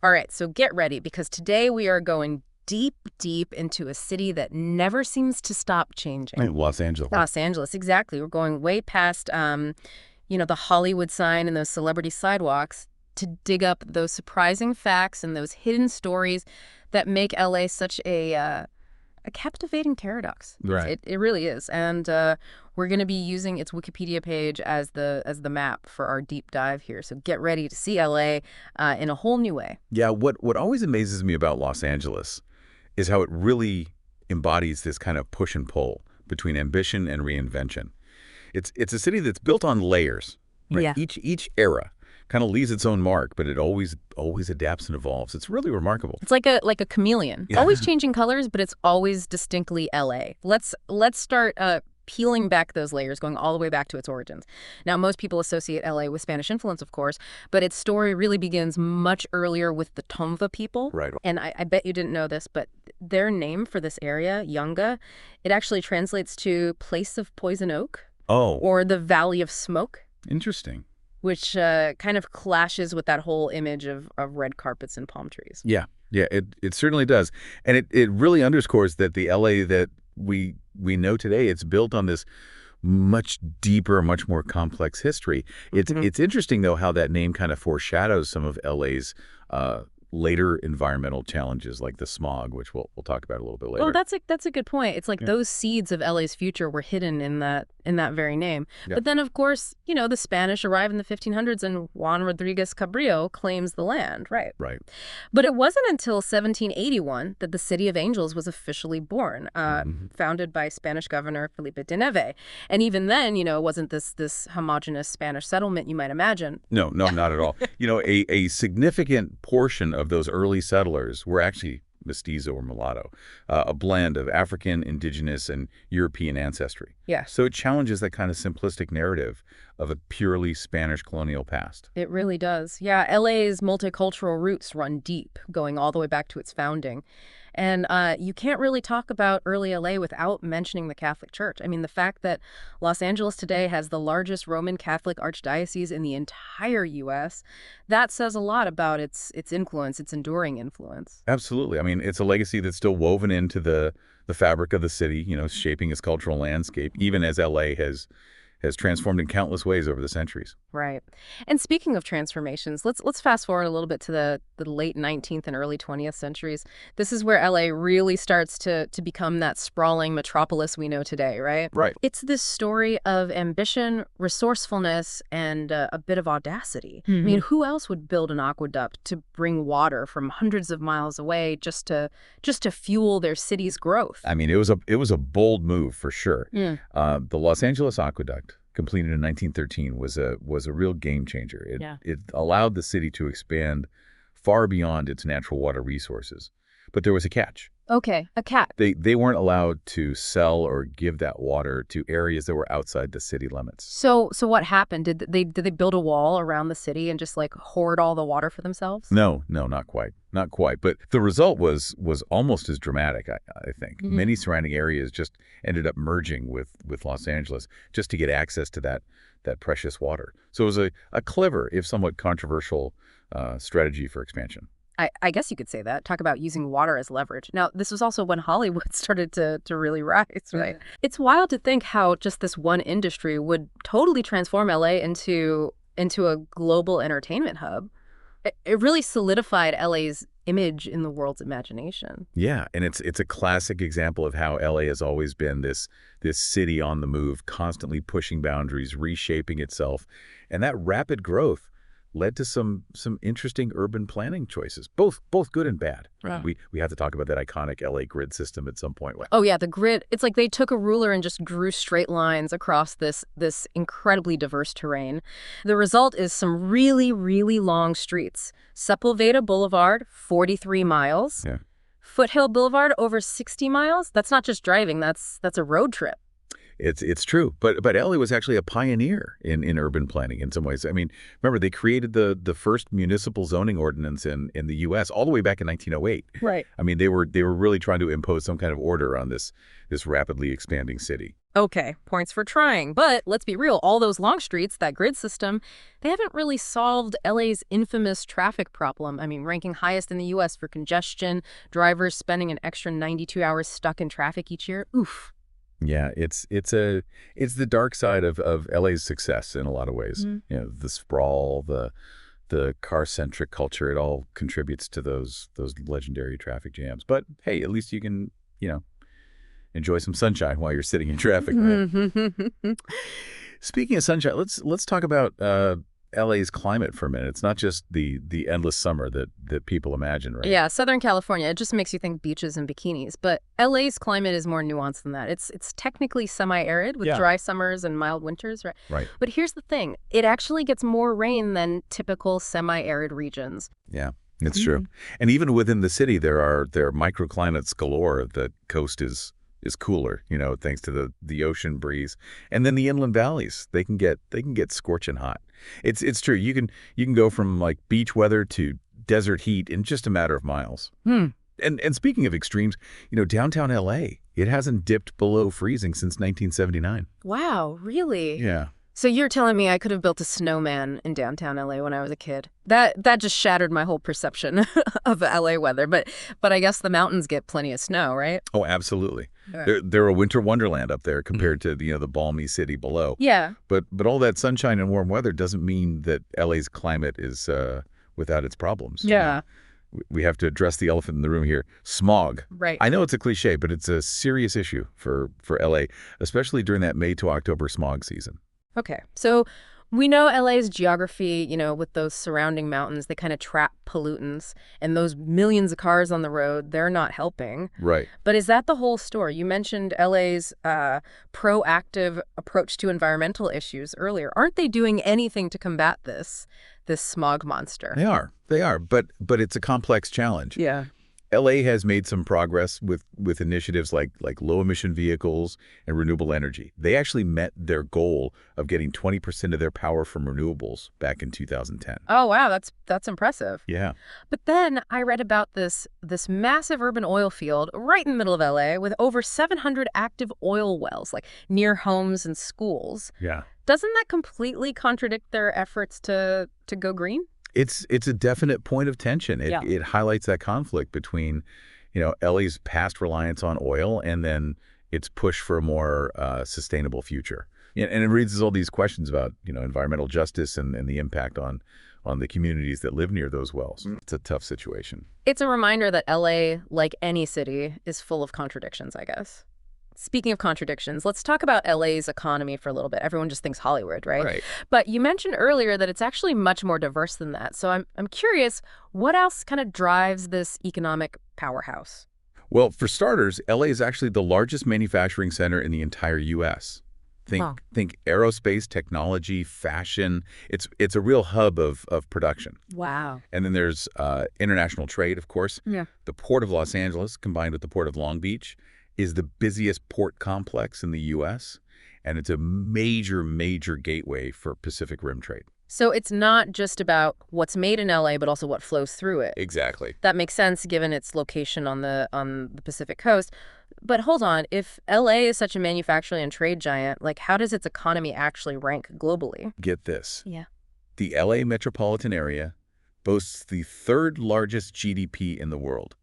All right, so get ready because today we are going deep, deep into a city that never seems to stop changing. Right, Los Angeles. Los Angeles, exactly. We're going way past, the Hollywood sign and those celebrity sidewalks to dig up those surprising facts and those hidden stories that make LA such a captivating paradox. Right. It really is. And we're going to be using its Wikipedia page as the map for our deep dive here. So get ready to see LA in a whole new way. Yeah, what always amazes me about Los Angeles is how it really embodies this kind of push and pull between ambition and reinvention. It's a city that's built on layers, right? Yeah. Each era kind of leaves its own mark, but it always adapts and evolves. It's really remarkable. It's like a chameleon, Yeah. always changing colors, but it's always distinctly LA. Let's start peeling back those layers, going all the way back to its origins. Now, most people associate LA with Spanish influence, of course, but its story really begins much earlier with the Tomva people. Right. And I bet you didn't know this, but their name for this area, Yunga, it actually translates to place of poison oak Oh, or the valley of smoke, interesting. which kind of clashes with that whole image of red carpets and palm trees. Yeah, it certainly does. And it really underscores that the LA that we know today, it's built on this much deeper, much more complex history. It's interesting, though, how that name kind of foreshadows some of LA's later environmental challenges like the smog, which we'll talk about a little bit later. Well, that's a good point. It's like those seeds of LA's future were hidden in that very name. Yeah. But then, of course, the Spanish arrive in the 1500s and Juan Rodriguez Cabrillo claims the land, right? Right. But it wasn't until 1781 that the City of Angels was officially born, founded by Spanish governor Felipe de Neve. And even then, it wasn't this homogenous Spanish settlement you might imagine. No, not at all. A significant portion of those early settlers were actually mestizo or mulatto, a blend of African, indigenous, and European ancestry. Yeah. So it challenges that kind of simplistic narrative of a purely Spanish colonial past. It really does. Yeah, LA's multicultural roots run deep, going all the way back to its founding. And you can't really talk about early LA without mentioning the Catholic Church. I mean, the fact that Los Angeles today has the largest Roman Catholic archdiocese in the entire U.S., that says a lot about its influence, its enduring influence. Absolutely. I mean, it's a legacy that's still woven into the fabric of the city, shaping its cultural landscape, even as LA has transformed in countless ways over the centuries. Right. And speaking of transformations, let's fast forward a little bit to the late 19th and early 20th centuries. This is where LA really starts to become that sprawling metropolis we know today, right? Right. It's this story of ambition, resourcefulness, and a bit of audacity. I mean, who else would build an aqueduct to bring water from hundreds of miles away just to fuel their city's growth? I mean, it was a bold move for sure. The Los Angeles Aqueduct, completed in 1913, was a real game changer. It allowed the city to expand far beyond its natural water resources. But there was a catch. Okay, a cat. They weren't allowed to sell or give that water to areas that were outside the city limits. So what happened? Did they build a wall around the city and just like hoard all the water for themselves? No, not quite. Not quite. But the result was almost as dramatic, I think. Many surrounding areas just ended up merging with Los Angeles just to get access to that precious water. So it was a clever, if somewhat controversial, strategy for expansion. I guess you could say that. Talk about using water as leverage. Now, this was also when Hollywood started to really rise, right? It's wild to think how just this one industry would totally transform LA into a global entertainment hub. It really solidified LA's image in the world's imagination. Yeah, and it's a classic example of how LA has always been this city on the move, constantly pushing boundaries, reshaping itself. And that rapid growth led to some interesting urban planning choices, both good and bad. Right. We have to talk about that iconic LA grid system at some point. Oh yeah, the grid. It's like they took a ruler and just drew straight lines across this incredibly diverse terrain. The result is some really, really long streets. Sepulveda Boulevard, 43 miles. Yeah. Foothill Boulevard, over 60 miles. That's not just driving, that's a road trip. It's true, but LA was actually a pioneer in urban planning in some ways. I mean, remember they created the first municipal zoning ordinance in the U.S. all the way back in 1908. Right. I mean, they were really trying to impose some kind of order on this rapidly expanding city. Okay, points for trying. But let's be real, all those long streets, that grid system, they haven't really solved LA's infamous traffic problem. I mean, ranking highest in the U.S. for congestion, drivers spending an extra 92 hours stuck in traffic each year. Oof. Yeah, it's the dark side of LA's success in a lot of ways. Mm-hmm. You know, the sprawl, the car-centric culture, it all contributes to those legendary traffic jams. But hey, at least you can, enjoy some sunshine while you're sitting in traffic, right? Speaking of sunshine, let's talk about LA's climate for a minute. It's not just the endless summer that people imagine, right? Yeah, Southern California, it just makes you think beaches and bikinis. But LA's climate is more nuanced than that. It's technically semi-arid with dry summers and mild winters, right? Right. But here's the thing. It actually gets more rain than typical semi-arid regions. Yeah, it's true. And even within the city, there are microclimates galore. The coast is cooler, thanks to the ocean breeze. And then the inland valleys, they can get scorching hot. It's true. You can go from like beach weather to desert heat in just a matter of miles. And speaking of extremes, downtown LA, it hasn't dipped below freezing since 1979. Wow, really? Yeah. So you're telling me I could have built a snowman in downtown LA when I was a kid? That just shattered my whole perception of LA weather. But I guess the mountains get plenty of snow, right? Oh, absolutely. Right. They're a winter wonderland up there compared to the balmy city below. Yeah. But all that sunshine and warm weather doesn't mean that LA's climate is without its problems. Yeah. We have to address the elephant in the room here. Smog. Right. I know it's a cliche, but it's a serious issue for LA, especially during that May to October smog season. Okay, so we know LA's geography, with those surrounding mountains, they kind of trap pollutants, and those millions of cars on the road, they're not helping. Right. But is that the whole story? You mentioned LA's proactive approach to environmental issues earlier. Aren't they doing anything to combat this smog monster? They are, but it's a complex challenge. Yeah. LA has made some progress with initiatives like low-emission vehicles and renewable energy. They actually met their goal of getting 20% of their power from renewables back in 2010. Oh, wow, that's impressive. Yeah. But then I read about this massive urban oil field right in the middle of LA with over 700 active oil wells, like near homes and schools. Yeah. Doesn't that completely contradict their efforts to go green? It's a definite point of tension. It highlights that conflict between, LA's past reliance on oil and then its push for a more sustainable future. And it raises all these questions about, environmental justice and the impact on the communities that live near those wells. It's a tough situation. It's a reminder that LA, like any city, is full of contradictions, I guess. Speaking of contradictions, let's talk about LA's economy for a little bit. Everyone just thinks Hollywood, right? Right. But you mentioned earlier that it's actually much more diverse than that. So I'm curious, what else kind of drives this economic powerhouse? Well, for starters, LA is actually the largest manufacturing center in the entire U.S. Think aerospace, technology, fashion. It's a real hub of production. Wow. And then there's international trade, of course. Yeah. The Port of Los Angeles, combined with the Port of Long Beach, is the busiest port complex in the U.S., and it's a major, major gateway for Pacific Rim trade. So it's not just about what's made in LA, but also what flows through it. Exactly. That makes sense given its location on the Pacific coast. But hold on, if LA is such a manufacturing and trade giant, like how does its economy actually rank globally? Get this. Yeah. The LA metropolitan area boasts the third largest GDP in the world,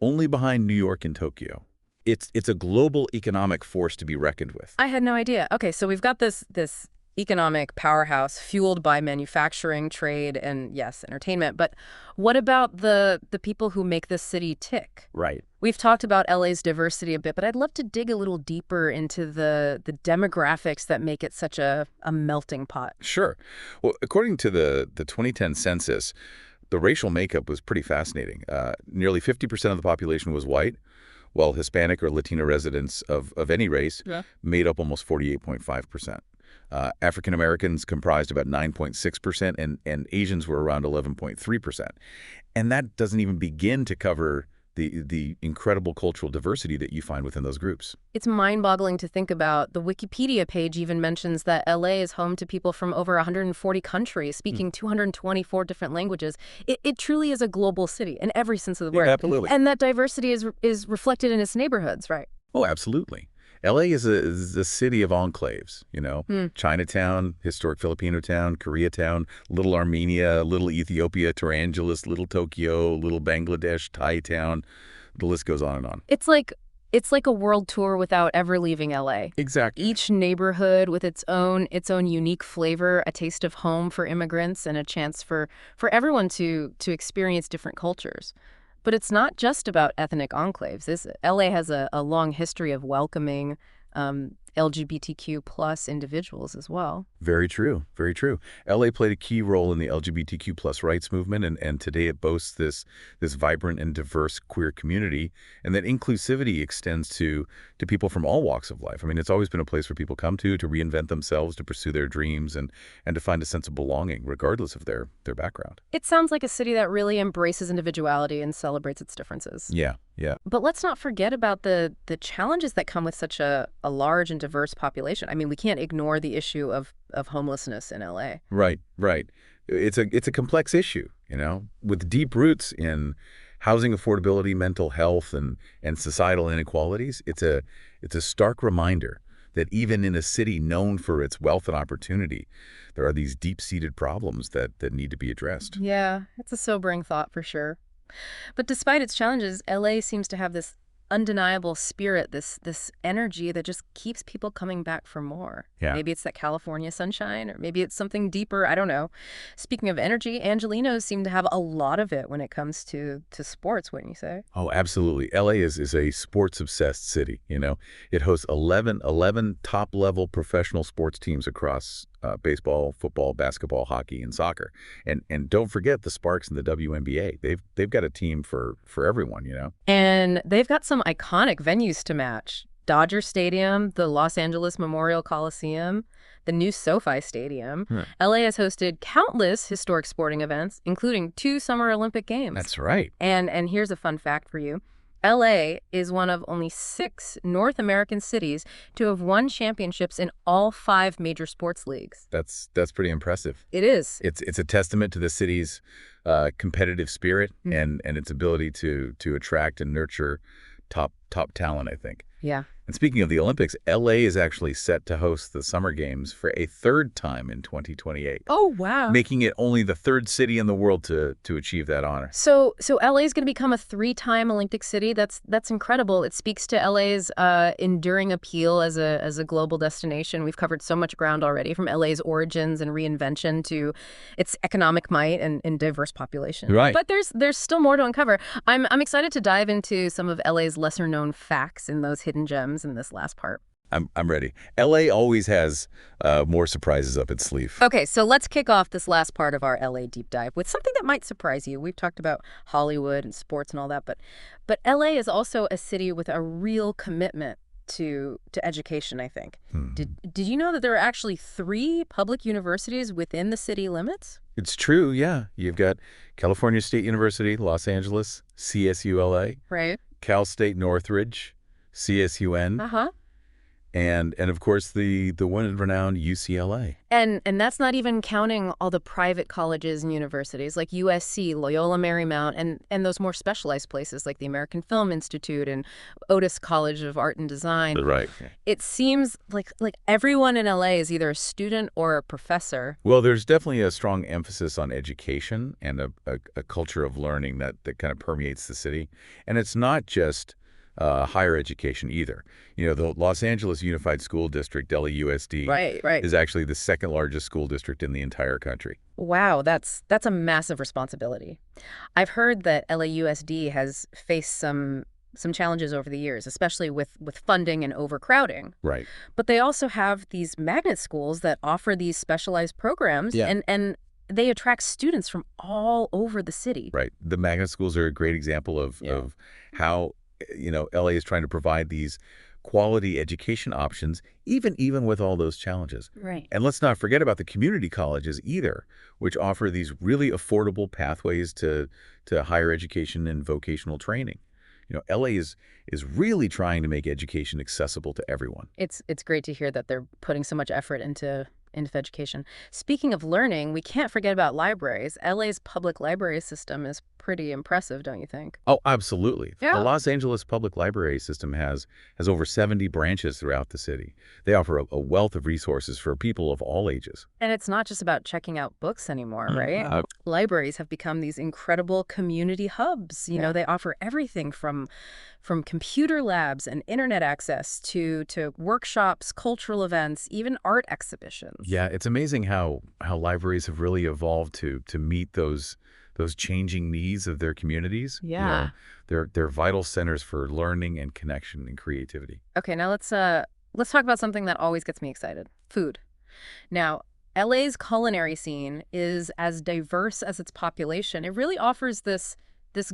only behind New York and Tokyo. It's a global economic force to be reckoned with. I had no idea. Okay, so we've got this economic powerhouse fueled by manufacturing, trade, and yes, entertainment. But what about the people who make this city tick? Right. We've talked about LA's diversity a bit, but I'd love to dig a little deeper into the demographics that make it such a melting pot. Sure. Well, according to the 2010 census, the racial makeup was pretty fascinating. Nearly 50% of the population was white, while Hispanic or Latino residents of any race made up almost 48.5%. African Americans comprised about 9.6%, and Asians were around 11.3%. And that doesn't even begin to cover the incredible cultural diversity that you find within those groups. It's mind-boggling to think about. The Wikipedia page even mentions that LA is home to people from over 140 countries, speaking 224 different languages. It truly is a global city in every sense of the word. Yeah, absolutely. And that diversity is reflected in its neighborhoods, right? Oh, absolutely. LA is a city of enclaves, you know. Chinatown, historic Filipino town, Koreatown, little Armenia, little Ethiopia, Tarangelis, little Tokyo, little Bangladesh, Thai town. The list goes on and on. It's like a world tour without ever leaving LA. Exactly. Each neighborhood with its own unique flavor, a taste of home for immigrants, and a chance for everyone to experience different cultures. But it's not just about ethnic enclaves. LA has a long history of welcoming LGBTQ plus individuals as well. Very true. Very true. LA played a key role in the LGBTQ plus rights movement, and today it boasts this vibrant and diverse queer community, and that inclusivity extends to people from all walks of life. I mean, it's always been a place where people come to reinvent themselves, to pursue their dreams, and to find a sense of belonging, regardless of their background. It sounds like a city that really embraces individuality and celebrates its differences. Yeah, yeah. But let's not forget about the challenges that come with such a large and diverse population. I mean, we can't ignore the issue of homelessness in LA. Right, right. It's a complex issue, you know, with deep roots in housing affordability, mental health, and societal inequalities. It's a stark reminder that even in a city known for its wealth and opportunity, there are these deep-seated problems that need to be addressed. Yeah, it's a sobering thought for sure. But despite its challenges, LA seems to have this undeniable spirit, this energy that just keeps people coming back for more. Yeah. Maybe it's that California sunshine, or maybe it's something deeper. I don't know. Speaking of energy, Angelinos seem to have a lot of it when it comes to sports, wouldn't you say? Oh, absolutely. LA is a sports-obsessed city, you know. It hosts 11 top-level professional sports teams across baseball, football, basketball, hockey, and soccer. And don't forget the Sparks and the WNBA. They've got a team for everyone, you know. And they've got some iconic venues to match. Dodger Stadium, the Los Angeles Memorial Coliseum, the new SoFi Stadium. LA has hosted countless historic sporting events, including 2 Summer Olympic Games. That's right. And here's a fun fact for you. LA is one of only 6 North American cities to have won championships in all 5 major sports leagues. That's pretty impressive. It is. It's a testament to the city's competitive spirit and its ability to attract and nurture top talent, I think. Yeah. And speaking of the Olympics, LA is actually set to host the Summer Games for a 3rd time in 2028. Oh, wow. Making it only the 3rd city in the world to achieve that honor. So LA is going to become a 3-time Olympic city. That's incredible. It speaks to LA's enduring appeal as a global destination. We've covered so much ground already, from LA's origins and reinvention to its economic might and diverse population. Right. But there's still more to uncover. I'm excited to dive into some of LA's lesser known facts in those hidden gems in this last part. I'm ready. LA always has more surprises up its sleeve. Okay, so let's kick off this last part of our LA deep dive with something that might surprise you. We've talked about Hollywood and sports and all that, but LA is also a city with a real commitment to education, I think. Did you know that there are actually 3 public universities within the city limits? It's true, yeah. You've got California State University, Los Angeles, CSULA, Right. Cal State Northridge, CSUN, Uh-huh. and of course the one renowned UCLA. And that's not even counting all the private colleges and universities like USC, Loyola Marymount, and those more specialized places like the American Film Institute and Otis College of Art and Design. Right. It seems like everyone in LA is either a student or a professor. Well, there's definitely a strong emphasis on education and a culture of learning that kind of permeates the city. And it's not just higher education either. You know, the Los Angeles Unified School District, LAUSD, Right. is actually the 2nd largest school district in the entire country. Wow, that's a massive responsibility. I've heard that LAUSD has faced some challenges over the years, especially with funding and overcrowding. Right. But they also have these magnet schools that offer these specialized programs, Yeah. and they attract students from all over the city. Right. The magnet schools are a great example of how, you know, LA is trying to provide these quality education options, even with all those challenges. Right. And let's not forget about the community colleges either, which offer these really affordable pathways to higher education and vocational training. LA is really trying to make education accessible to everyone. It's great to hear that they're putting so much effort into education. Speaking of learning, we can't forget about libraries. LA's public library system is pretty impressive, don't you think? Oh, absolutely. The Yeah. Los Angeles public library system has over 70 branches throughout the city. They offer a wealth of resources for people of all ages. And it's not just about checking out books anymore, right? Uh, Libraries have become these incredible community hubs. Yeah. They offer everything from computer labs and internet access to workshops, cultural events, even art exhibitions. Yeah, it's amazing how libraries have really evolved to meet those changing needs of their communities. Yeah. They're vital centers for learning and connection and creativity. Okay, now let's talk about something that always gets me excited. Food. Now, LA's culinary scene is as diverse as its population. It really offers this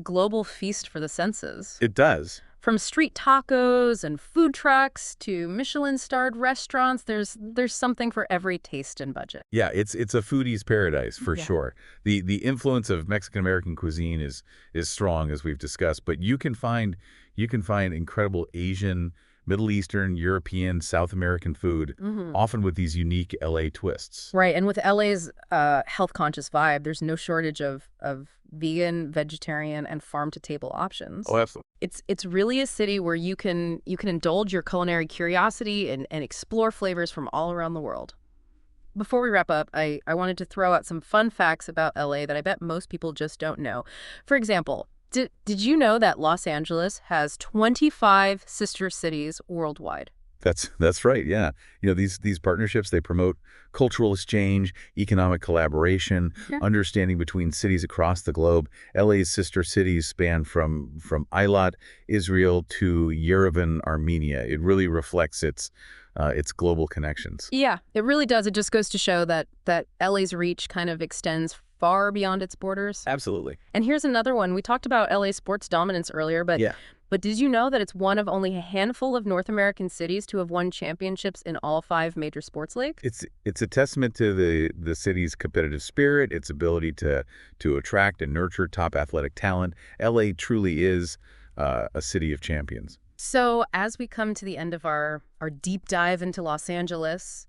global feast for the senses. It does. From street tacos and food trucks to Michelin-starred restaurants, there's something for every taste and budget. Yeah, it's a foodie's paradise for Yeah. sure. The influence of Mexican American cuisine is strong, as we've discussed, but you can find incredible Asian, Middle Eastern, European, South American food, Hmm. often with these unique LA twists. Right, and with LA's health-conscious vibe, there's no shortage of vegan, vegetarian, and farm-to-table options. Absolutely. It's really a city where you can indulge your culinary curiosity and explore flavors from all around the world. Before we wrap up, I wanted to throw out some fun facts about LA that I bet most people just don't know. For example, did you know that Los Angeles has 25 sister cities worldwide? That's right. Yeah. These partnerships, they promote cultural exchange, economic collaboration, Yeah. understanding between cities across the globe. LA's sister cities span from Eilat, Israel to Yerevan, Armenia. It really reflects its global connections. Yeah, it really does. It just goes to show that LA's reach kind of extends far beyond its borders. Absolutely. And here's another one. We talked about LA sports dominance earlier, but Yeah. But did you know that it's one of only a handful of North American cities to have won championships in all 5 major sports leagues? It's a testament to the city's competitive spirit, its ability to attract and nurture top athletic talent. LA truly is a city of champions. So as we come to the end of our deep dive into Los Angeles,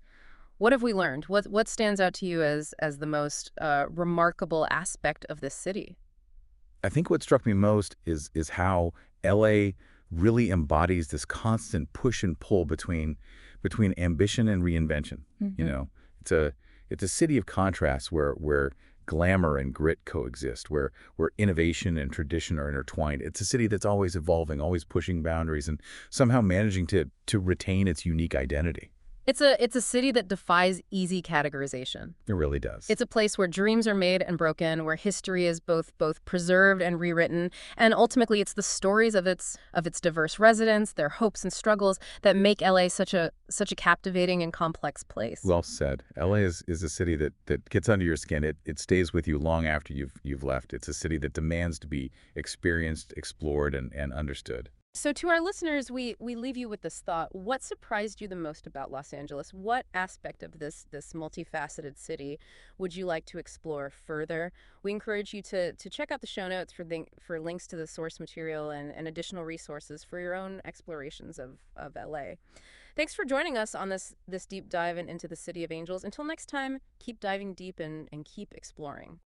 what have we learned? What stands out to you as the most remarkable aspect of this city? I think what struck me most is how LA really embodies this constant push and pull between ambition and reinvention. You know, it's a city of contrasts where glamour and grit coexist, where innovation and tradition are intertwined. It's a city that's always evolving, always pushing boundaries, and somehow managing to retain its unique identity. It's a city that defies easy categorization. It really does. It's a place where dreams are made and broken, where history is both preserved and rewritten, and ultimately it's the stories of its diverse residents, their hopes and struggles that make LA such a captivating and complex place. Well said. LA is a city that gets under your skin. It stays with you long after you've left. It's a city that demands to be experienced, explored, and understood. So to our listeners, we leave you with this thought. What surprised you the most about Los Angeles? What aspect of this multifaceted city would you like to explore further? We encourage you to check out the show notes for links to the source material and additional resources for your own explorations of LA. Thanks for joining us on this deep dive into the City of Angels. Until next time, keep diving deep and keep exploring.